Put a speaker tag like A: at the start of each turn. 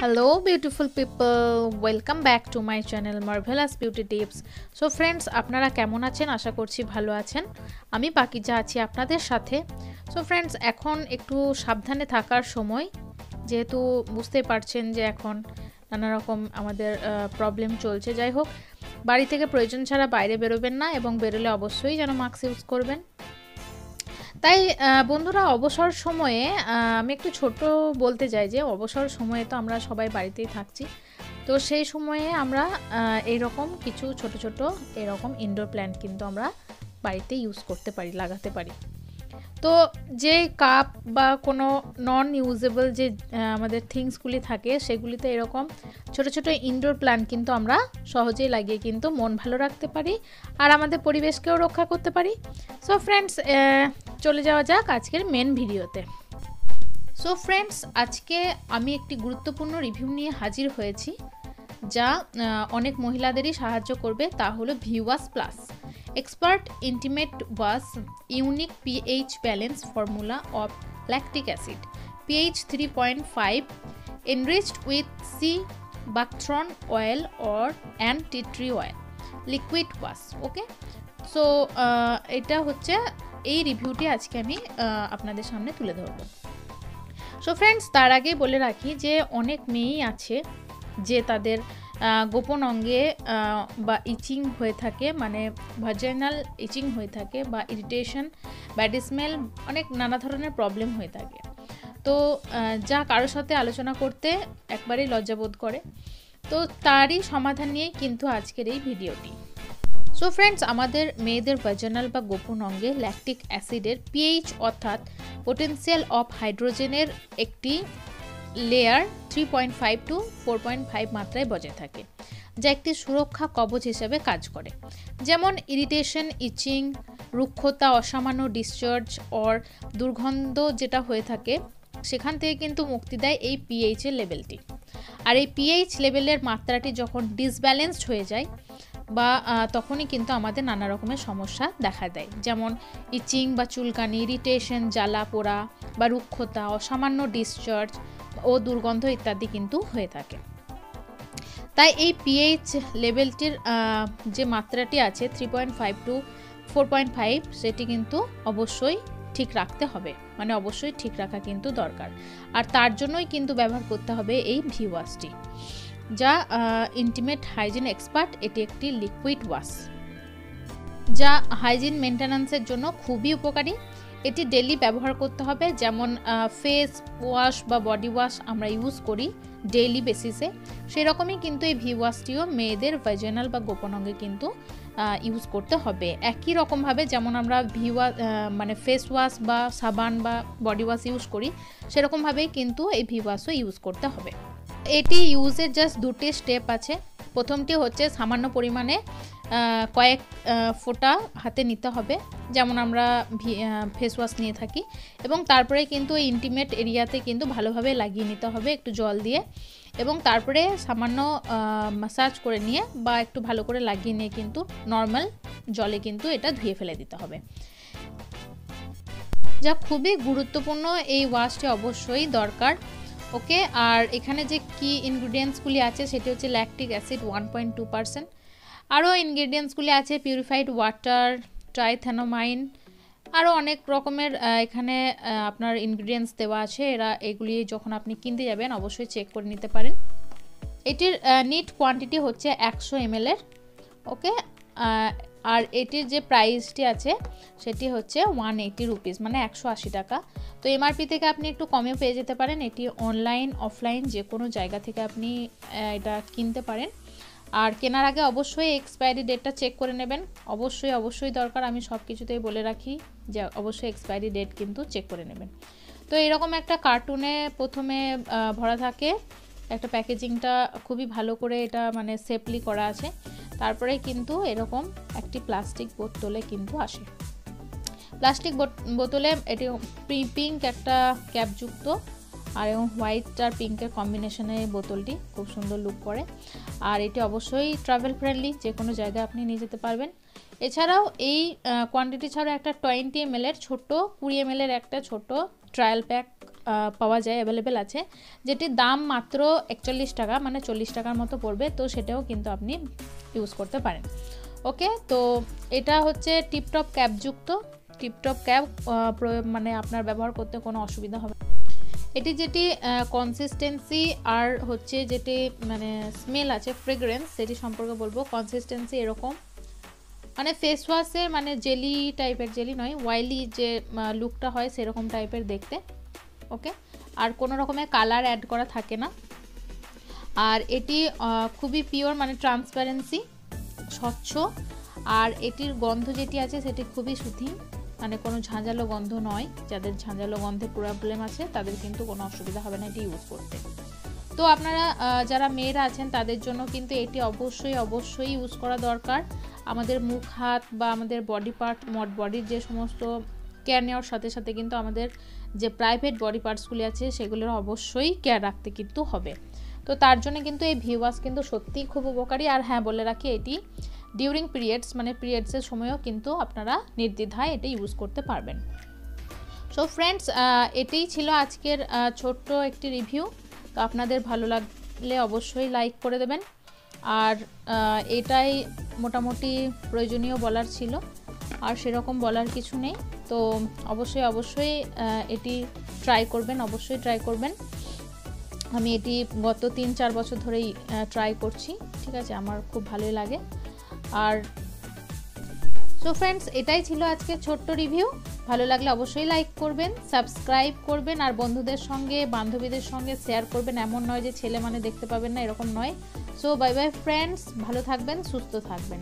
A: Hello beautiful people, welcome back to my channel Marvelous Beauty Tips. So friends, আপনারা কেমন আছেন? আশা করছি ভালো আছেন। আমি পাকিজা আছি আপনাদের সাথে। So friends, এখন একটু সাবধানে থাকার সময়, যেহেতু বুঝতে পারছেন যে এখন নানা রকম আমাদের প্রবলেম চলছে। যাই হোক, বাড়ি থেকে প্রয়োজন ছাড়া বাইরে বেরোবেন না এবং বেরোলে অবশ্যই যেন মাস্ক ইউজ করবেন। তাই বন্ধুরা, অবসর সময়ে আমি একটু ছোট বলতে চাই যে অবসর সময়ে তো আমরা সবাই বাড়িতেই থাকছি, তো সেই সময়ে আমরা এইরকম কিছু ছোট ছোট এরকম ইনডোর প্ল্যান্ট কিন্তু আমরা বাড়িতে ইউজ করতে পারি, লাগাতে পারি। তো যে কাপ বা কোনো নন ইউজেবল যে আমাদের থিংসগুলি থাকে সেগুলিতে এরকম ছোট ছোট ইনডোর প্ল্যান্ট কিন্তু আমরা সহজেই লাগিয়ে কিন্তু মন ভালো রাখতে পারি আর আমাদের পরিবেশকেও রক্ষা করতে পারি। সো ফ্রেন্ডস, চলে যাওয়া যাক আজকের মেন ভিডিওতে। সো ফ্রেন্ডস, আজকে আমি একটি গুরুত্বপূর্ণ রিভিউ নিয়ে হাজির হয়েছি যা অনেক মহিলাদেরই সাহায্য করবে। তা হলো ভিওয়াস plus Expert Intimate Was Unique pH Balance Formula of Lactic Acid, pH 3.5, enriched with sea buckthorn oil or and tea tree oil, liquid wash. Okay, so এটা হচ্ছে এই রিভিউটি আজকে আমি আপনাদের সামনে তুলে ধরব। সো ফ্রেন্ডস, তার আগে বলে রাখি যে অনেক মেয়েই আছে যে তাদের গোপন অঙ্গে বা ইচিং হয়ে থাকে, মানে ভাজাইনাল ইচিং হয়ে থাকে বা ইরিটেশন, ব্যাড স্মেল, অনেক নানা ধরনের প্রবলেম হয়ে থাকে। তো যা কারোর সাথে আলোচনা করতে একবারেই লজ্জাবোধ করে, তো তারই সমাধান নিয়ে কিন্তু আজকের এই ভিডিওটি। সো ফ্রেন্ডস, আমাদের মেয়েদের ভাজাইনাল বা গোপন অঙ্গে ল্যাকটিক অ্যাসিডের পিএইচ অর্থাৎ পোটেনশিয়াল অফ হাইড্রোজেনের একটি লেয়ার 3.5 টু 4.5 মাত্রায় বজায় থাকে, যা একটি সুরক্ষা কবচ হিসেবে কাজ করে। যেমন ইরিটেশন, ইচিং, রুক্ষতা, অসামান্য ডিসচার্জ অর দুর্গন্ধ যেটা হয়ে থাকে সেখান থেকে কিন্তু মুক্তি দেয় এই পিএইচ এর লেভেলটি। আর এই পিএইচ লেভেলের মাত্রাটি যখন ডিসব্যালেন্সড হয়ে যায় বা তখনই কিন্তু আমাদের নানা রকমের সমস্যা দেখা দেয়, যেমন ইচিং বা চুলকানি, ইরিটেশন, জ্বালা পোড়া বা রুক্ষতা, অসামান্য ডিসচার্জ ও দুর্গন্ধ ইত্যাদি কিন্তু হয়ে থাকে। তাই এই পিএইচ লেভেলটির যে মাত্রাটি আছে 3.5 টু 4.5 সেটি কিন্তু অবশ্যই ঠিক রাখতে হবে, মানে অবশ্যই ঠিক রাখা কিন্তু দরকার। আর তার জন্যই কিন্তু ব্যবহার করতে হবে এই ভিওয়াশটি, যা ইন্টিমেট হাইজিন এক্সপার্ট। এটি একটি লিকুইড ওয়াশ যা হাইজিন মেনটেন্যান্সের জন্য খুবই উপকারী। এটি ডেইলি ব্যবহার করতে হবে, যেমন ফেস ওয়াশ বা বডি ওয়াশ আমরা ইউজ করি ডেইলি বেসিসে, সেরকমই কিন্তু এই ভি ওয়াশটিও মেয়েদের ভাজাইনাল বা গোপন অঙ্গে কিন্তু ইউজ করতে হবে একই রকমভাবে। যেমন আমরা মানে ফেস ওয়াশ বা সাবান বা বডি ওয়াশ ইউজ করি, সেরকমভাবেই কিন্তু এই ভি ওয়াশও ইউজ করতে হবে। এটি ইউজের জাস্ট দুটি স্টেপ আছে। প্রথমটি হচ্ছে সামান্য পরিমাণে কয়েক ফোঁটা হাতে নিতে হবে, যেমন আমরা ফেস ওয়াশ নিয়ে থাকি, এবং তারপরে কিন্তু এই ইন্টিমেট এরিয়াতে কিন্তু ভালোভাবে লাগিয়ে নিতে হবে একটু জল দিয়ে, এবং তারপরে সামান্য ম্যাসাজ করে নিয়ে বা একটু ভালো করে লাগিয়ে নিয়ে কিন্তু নর্মাল জলে কিন্তু এটা ধুয়ে ফেলে দিতে হবে, যা খুবই গুরুত্বপূর্ণ। এই ওয়াশটি অবশ্যই দরকার। ওকে, আর এখানে যে কি ইনগ্রিডিয়েন্টসগুলি আছে সেটি হচ্ছে ল্যাকটিক অ্যাসিড 1.2%, আরও ইনগ্রিডিয়েন্টসগুলি আছে পিউরিফাইড ওয়াটার, ট্রাইথ্যানোমাইন, আরও অনেক রকমের এখানে আপনার ইনগ্রিডিয়েন্টস দেওয়া আছে। এগুলি যখন আপনি কিনতে যাবেন অবশ্যই চেক করে নিতে পারেন। এটির নিট কোয়ান্টিটি হচ্ছে 100 ml এর। ওকে, আর এটির যে প্রাইসটি আছে সেটি হচ্ছে 180 রুপিস, মানে 180 টাকা। তো এমআরপি থেকে আপনি একটু কমেও পেয়ে যেতে পারেন। এটি অনলাইন অফলাইন যে কোনো জায়গা থেকে আপনি এটা কিনতে পারেন। আর কেনার আগে অবশ্যই এক্সপায়ারি ডেটটা চেক করে নেবেন, অবশ্যই দরকার। আমি সব কিছুতেই বলে রাখি যে অবশ্যই এক্সপায়ারি ডেট কিন্তু চেক করে নেবেন। তো এরকম একটা কার্টুনে প্রথমে ভরা থাকে, একটা প্যাকেজিংটা খুবই ভালো করে এটা মানে সেফলি করা আছে। তারপরে কিন্তু এরকম একটি প্লাস্টিক বোতলে কিন্তু আসে। প্লাস্টিক বোতলে এটি পিঙ্ক একটা ক্যাপযুক্ত, আর এবং হোয়াইট আর পিঙ্কের কম্বিনেশনে বোতলটি খুব সুন্দর লুক করে। আর এটি অবশ্যই ট্রাভেল ফ্রেন্ডলি, যে কোনো জায়গায় আপনি নিয়ে যেতে পারবেন। এছাড়াও এই কোয়ান্টিটি ছাড়াও একটা 20 ml এর ছোট, 20 ml এর একটা ছোট ট্রায়াল প্যাক পাওয়া যায়, অ্যাভেলেবেল আছে, যেটির দাম মাত্র 41 টাকা, মানে 40 টাকার মতো পড়বে। তো সেটাও কিন্তু আপনি ইউজ করতে পারেন। ওকে, তো এটা হচ্ছে টিপটপ ক্যাপযুক্ত, টিপটপ ক্যাপ, মানে আপনার ব্যবহার করতে কোনো অসুবিধা হবে। এটি যেটি কনসিস্টেন্সি আর হচ্ছে যেটি মানে স্মেল আছে, ফ্রেগ্রেন্স, সেটি সম্পর্কে বলবো। কনসিস্টেন্সি এরকম, মানে ফেস ওয়াশের মানে জেলি টাইপের, জেলি নয়, ওয়াইলি যে লুকটা হয় সেরকম টাইপের দেখতে। ওকে, আর কোনো রকমের কালার অ্যাড করা থাকে না। আর এটি খুবই পিওর, মানে ট্রান্সপারেন্সি, স্বচ্ছ। আর এটির গন্ধ যেটি আছে সেটি খুবই সুতি, মানে কোনো ঝাঁঝালো গন্ধ নয়। যাদের ঝাঁঝালো গন্ধে প্রবলেম আছে তাদের কিন্তু কোনো অসুবিধা হবে না এটি ইউজ করতে। তো আপনারা যারা মেয়েরা আছেন তাদের জন্য কিন্তু এটি অবশ্যই ইউজ করা দরকার। আমাদের মুখ হাত বা আমাদের বডি পার্ট, বডির যে সমস্ত কেয়ার নেওয়ার সাথে সাথে কিন্তু আমাদের যে প্রাইভেট বডি পার্টসগুলি আছে সেগুলোর অবশ্যই কেয়ার রাখতে কিন্তু হবে। তো তার জন্য কিন্তু এই ভি ওয়াশ কিন্তু সত্যিই খুব উপকারী। আর হ্যাঁ, বলে রাখি, এটি ডিউরিং পিরিয়ডস, মানে পিরিয়ডসের সময়ও কিন্তু আপনারা নির্দ্বিধায় এটা ইউজ করতে পারবেন। সো ফ্রেন্ডস, এটাই ছিল আজকের ছোট্ট একটি রিভিউ। তো আপনাদের ভালো লাগলে অবশ্যই লাইক করে দেবেন। আর এটাই মোটামুটি প্রয়োজনীয় বলার ছিল, আর সেরকম বলার কিছু নেই। তো অবশ্যই এটি ট্রাই করবেন, অবশ্যই ট্রাই করবেন। আমি এটি গত 3-4 বছর ধরেই ট্রাই করছি, ঠিক আছে, আমার খুব ভালোই লাগে। আর সো ফ্রেন্ডস, এটাই ছিল আজকে ছোট্ট রিভিউ। ভালো লাগলে অবশ্যই লাইক করবেন, সাবস্ক্রাইব করবেন, আর বন্ধুদের সঙ্গে বান্ধবীদের সঙ্গে শেয়ার করবেন। এমন নয় যে ছেলে মানে দেখতে পাবেন না, এরকম নয়। সো বাই বাই ফ্রেন্ডস, ভালো থাকবেন, সুস্থ থাকবেন।